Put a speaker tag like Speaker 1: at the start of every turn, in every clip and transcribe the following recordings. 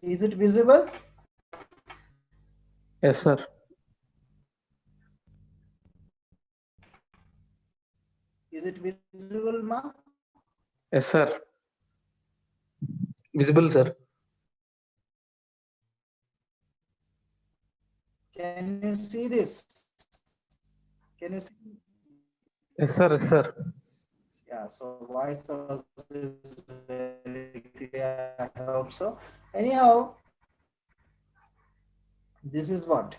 Speaker 1: Is it visible?
Speaker 2: Yes, sir.
Speaker 1: Is it visible, ma?
Speaker 2: Yes, sir. Visible, sir.
Speaker 1: Can you see this? Can you see?
Speaker 2: Yes, sir. Yes, sir.
Speaker 1: Yeah, so voice also is very clear. I hope so. Anyhow, this is what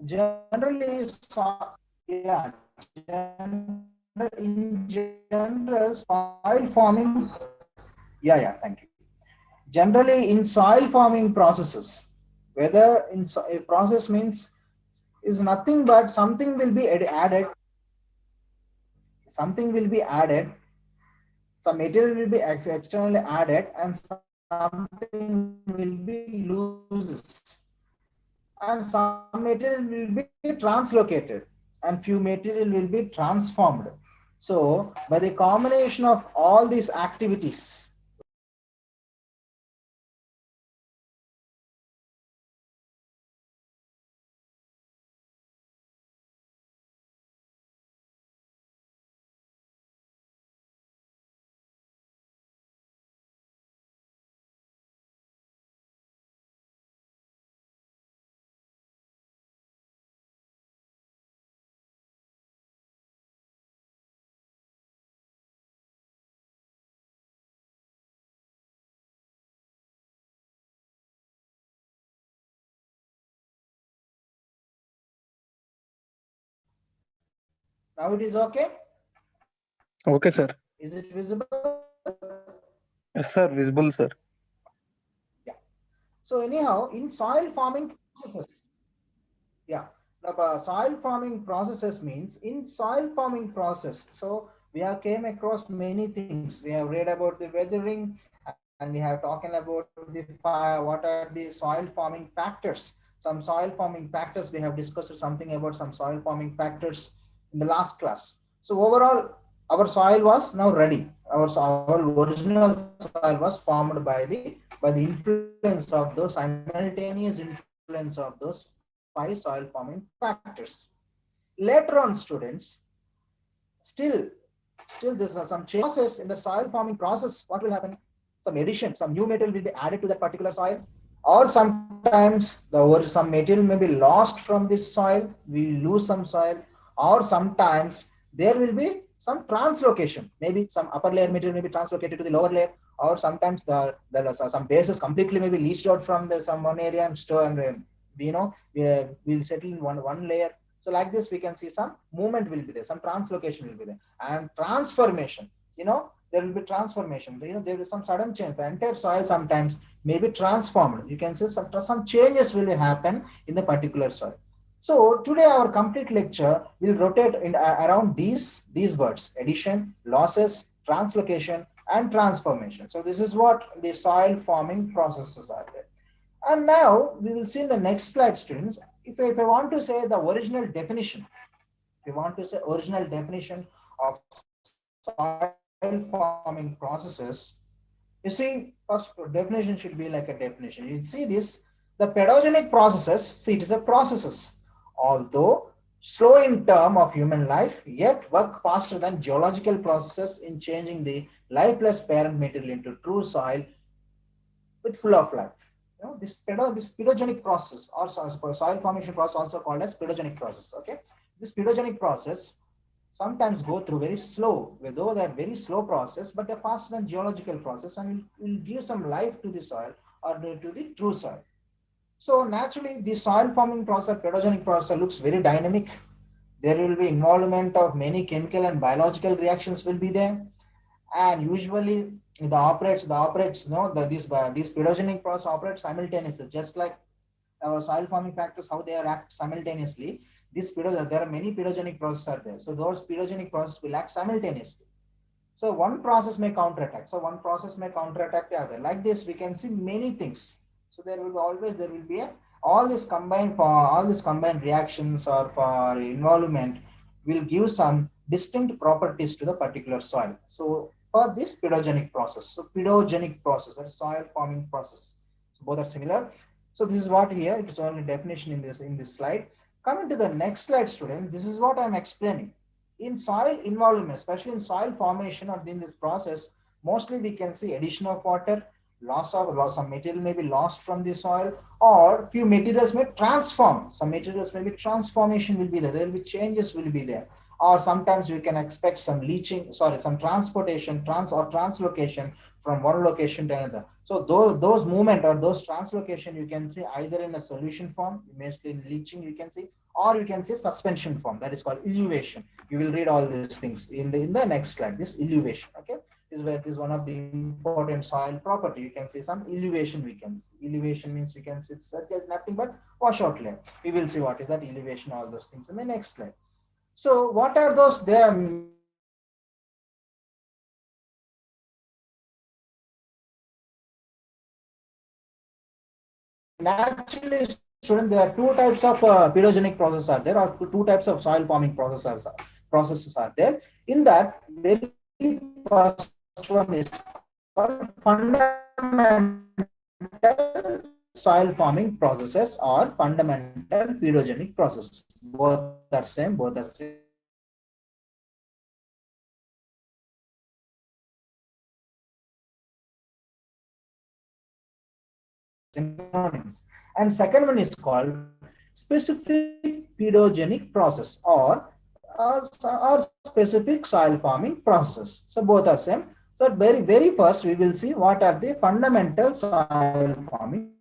Speaker 1: generally in general soil forming. Thank you. Generally in soil forming processes, whether a process means is nothing but something will be added, something will be added, some material will be externally added, and something will be loses, and some material will be translocated, and few material will be transformed. So by the combination of all these activities, whether in soil forming processes, so generally in soil forming processes, what will happen, some material will be added and some material will be translocated, and some material will be now it is okay.
Speaker 2: Okay, sir.
Speaker 1: Is it visible?
Speaker 2: Yes, sir. Visible, sir.
Speaker 1: Yeah. So anyhow, in soil forming processes, yeah, the soil forming processes means in soil forming process. So we have came across many things. We have read about the weathering, and we have talking about the fire. What are the soil forming factors? Some soil forming factors. We have discussed something about some soil forming factors in the last class. So overall, our soil was now ready. Our original soil was formed by the influence of those simultaneous influence of those 5 soil forming factors. Later on, students, still still there's some changes in the soil forming process. What will happen? Some addition, some new material will be added to that particular soil, or sometimes some material may be lost from this soil, we lose some soil, or sometimes there will be some translocation, maybe some upper layer material may be translocated to the lower layer, or sometimes some bases completely may be leached out from the some one area and store, and we'll settle in one layer. So like this, we can see some movement will be there, some translocation will be there, and transformation. There will be transformation. There is some sudden change. The entire soil sometimes may be transformed. You can see some changes will happen in the particular soil. So today our complete lecture will rotate in around these words: addition, losses, translocation, and transformation. So this is what the soil forming processes are there. And now we will see in the next slide, students. If I want to say the original definition, if you want to say original definition of soil forming processes, you see, first definition should be like a definition. You see this, the pedogenic processes, see it is a processes, although slow in term of human life, yet work faster than geological processes in changing the lifeless parent material into true soil with full of life. This pedogenic process, or soil formation process, also called as pedogenic process. Okay, this pedogenic process sometimes go through very slow, though they're very slow process, but they're faster than geological process, and will give some life to the soil or to the true soil. So naturally, the soil forming process, pedogenic process, looks very dynamic. There will be involvement of many chemical and biological reactions will be there, and usually the operates these pedogenic process operates simultaneously, just like soil forming factors, how they are act simultaneously. There are many pedogenic processes are there, so those pedogenic processes will act simultaneously. So one process may counterattack, the other. Like this, we can see many things. So there will be all these combined reactions or for involvement will give some distinct properties to the particular soil. So for this pedogenic process, that is soil forming process. both are similar. So this is what here, it is only definition in this slide. Coming to the next slide, student, this is what I'm explaining. In soil involvement, especially in soil formation or in this process, mostly we can see addition of water, loss some material may be lost from the soil, or few materials may transform. Some materials maybe transformation will be there. There will be changes will be there, or sometimes we can expect some leaching, sorry, some transportation, translocation from one location to another. So those movement or those translocation you can see either in a solution form, mostly in leaching you can see, or you can see suspension form, that is called elevation. You will read all these things in the next slide. This elevation, okay, is where it is one of the important soil property. You can see some elevation. We can see elevation means you can see it's nothing but washout layer. We will see what is that elevation, all those things in the next slide. So what are those? They are naturally, student, there are two types of pedogenic processes are there, or two types of soil forming processes are there. In that, very first one is called fundamental soil forming processes or fundamental pedogenic processes. Both are same. Both are synonyms. And second one is called specific pedogenic process or specific soil forming process. So both are same. So very first we will see what are the fundamental soil forming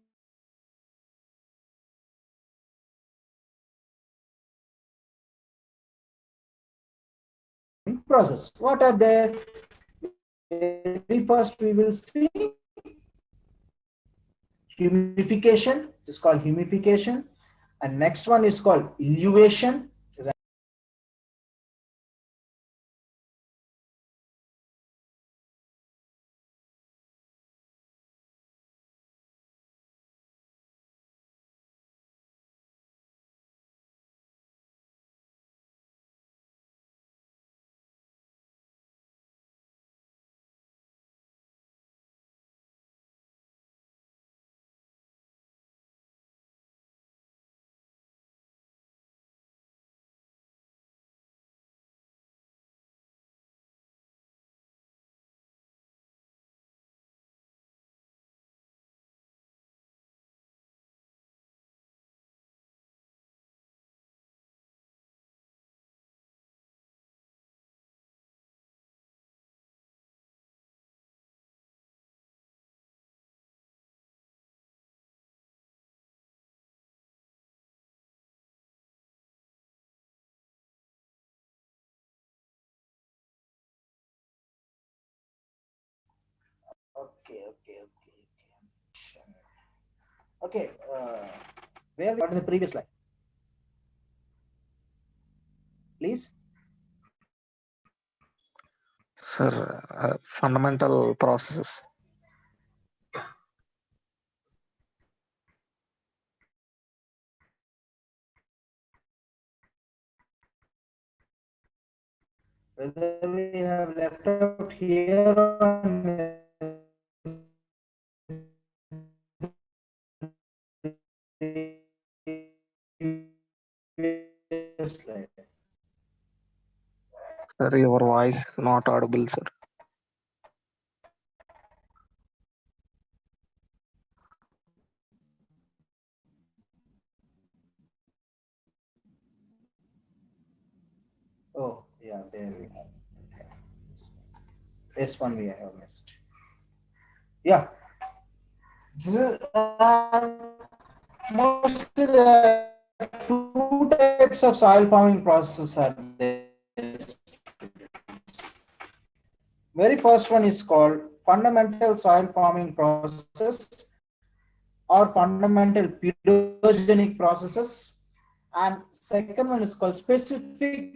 Speaker 1: process. What are they? Very first we will see humidification. It is called humidification. And next one is called elevation. Okay. Okay. Where we got in the previous slide, please.
Speaker 2: Sir, fundamental processes.
Speaker 1: Whether we have left out here on slide.
Speaker 2: Sir, your voice not audible, sir.
Speaker 1: Oh, yeah, there we have. This one we have missed. Yeah. Mostly there are two types of soil forming processes are there. Very first one is called fundamental soil forming process or fundamental pedogenic processes, and second one is called specific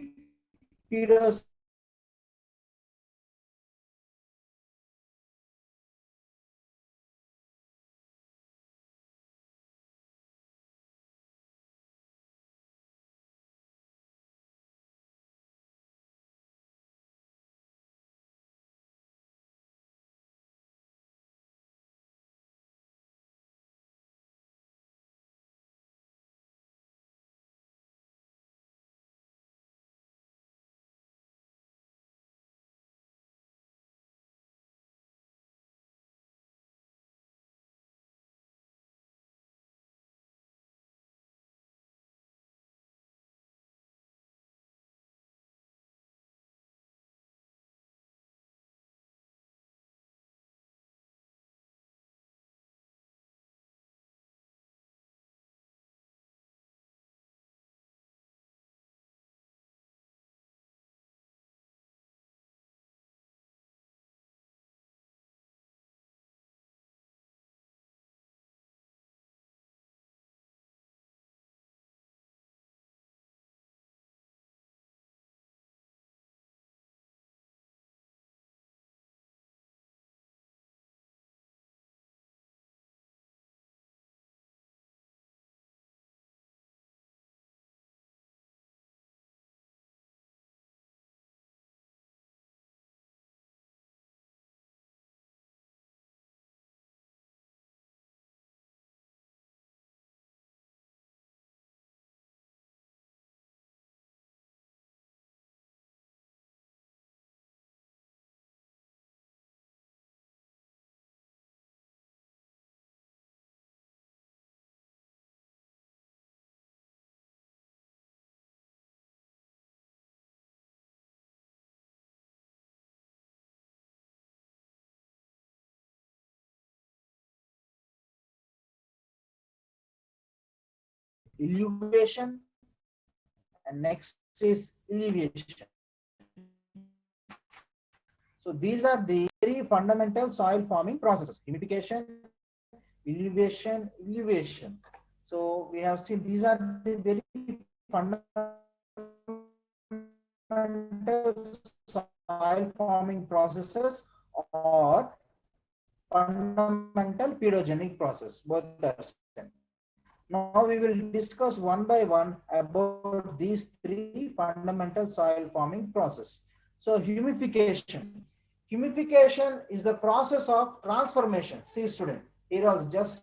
Speaker 1: illuvation, and next is elevation. So these are the very fundamental soil forming processes: humidification, elevation, elevation. So we have seen these are the very fundamental soil forming processes or fundamental pedogenic process, both are same. Now we will discuss one by one about these three fundamental soil forming process. So humidification. Humidification is the process of transformation. See student, here was just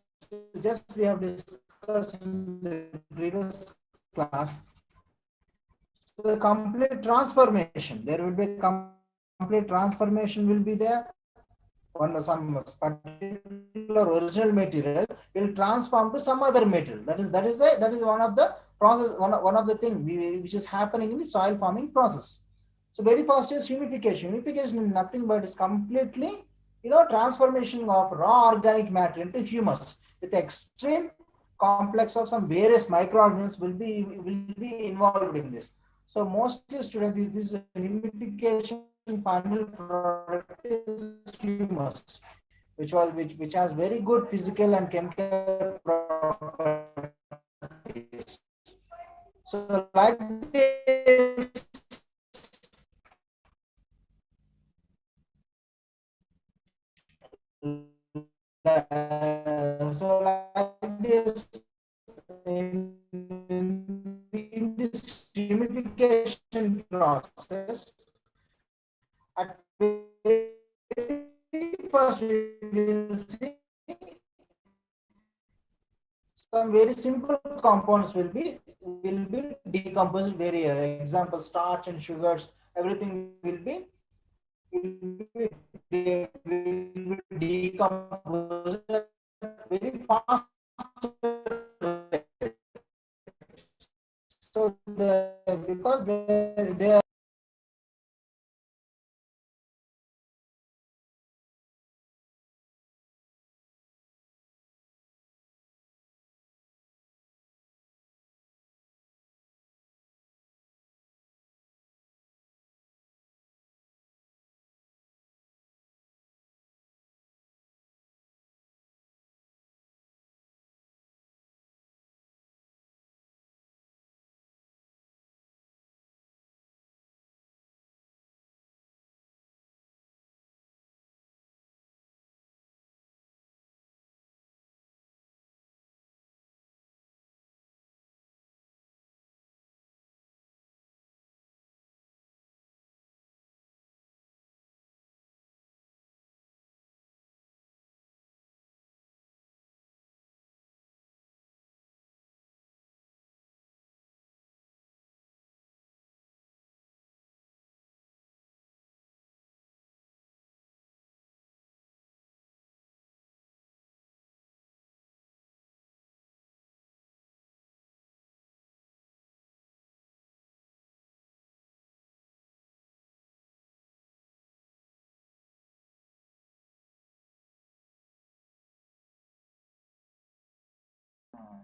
Speaker 1: we have discussed in the previous class. So the complete transformation, there will be a complete transformation will be there. One some particular original material will transform to some other material, will transform to some other material. That is one of the process, one of the thing which is happening in the soil forming process. So very first is humidification. Humidification is nothing but is completely, transformation of raw organic matter into humus with extreme complex of some various microorganisms will be involved in this. So mostly students, this humidification final product is humus, which has very good physical and chemical properties. So like this, in this humidification process, at very first we will see some very simple compounds will be decomposed very early. Example, starch and sugars, everything will be decomposed at very fast rate. So because they are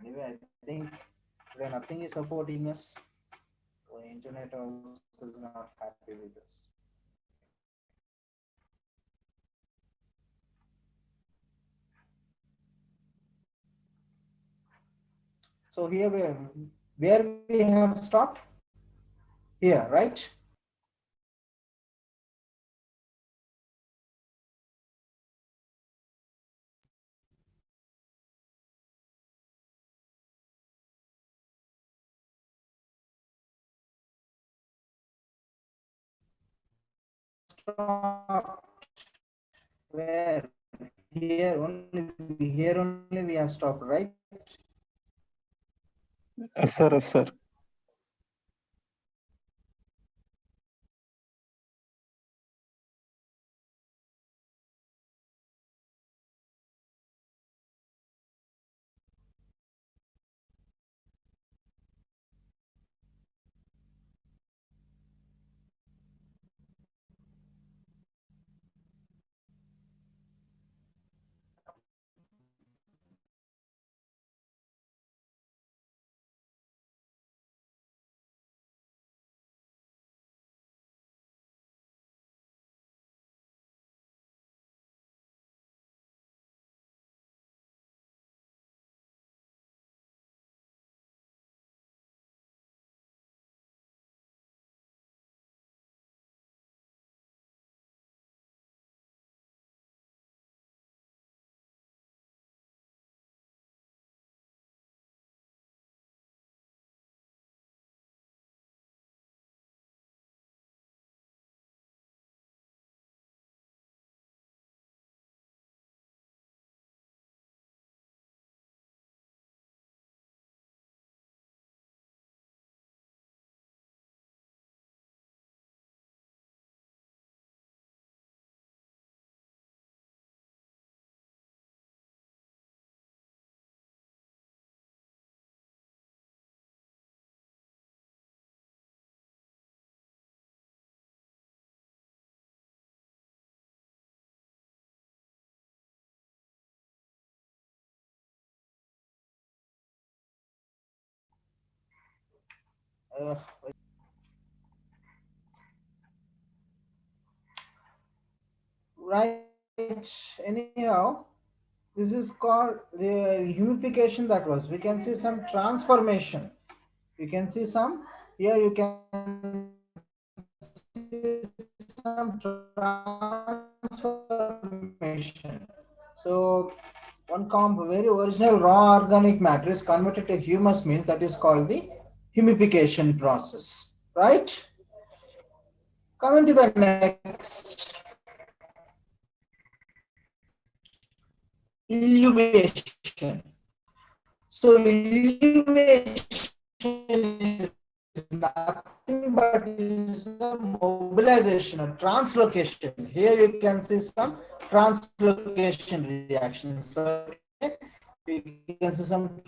Speaker 1: anyway, I think today nothing is supporting us. The internet also is not happy with us. So here where we have stopped? Here, right? Stopped. Where? Here only we have stopped, right?
Speaker 2: Yes, sir. Yes, sir.
Speaker 1: right. Anyhow, this is called the humidification that was. We can see some transformation. You can see some, here you can see some transformation. So very original raw organic matter is converted to humus means that is called the humidification process, right? Coming to the next, elevation. So elevation is nothing but is a mobilization, a translocation. Here you can see some translocation reactions. Okay, you can see some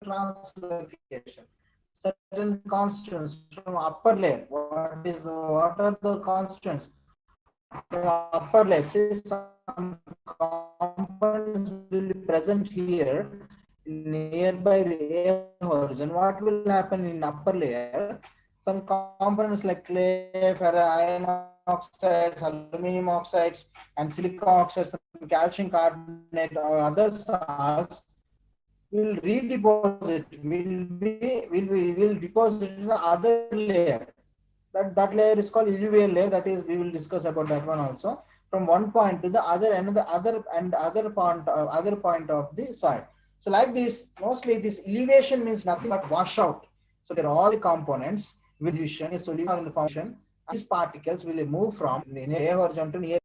Speaker 1: translocation. Certain constituents from upper layer. What are the constituents from upper layer? See, some components will be present here nearby the A horizon. What will happen in upper layer? Some components like clay, iron oxides, aluminum oxides, and silica oxides, some calcium carbonate or other salts will redeposit, will deposit in the other layer. That layer is called alluvial layer. That is, we will discuss about that one also. From one point to the other, another other point of the soil. So like this, mostly this elevation means nothing but washout. So there are all the components will solution in the formation. These particles will move from the A horizon to near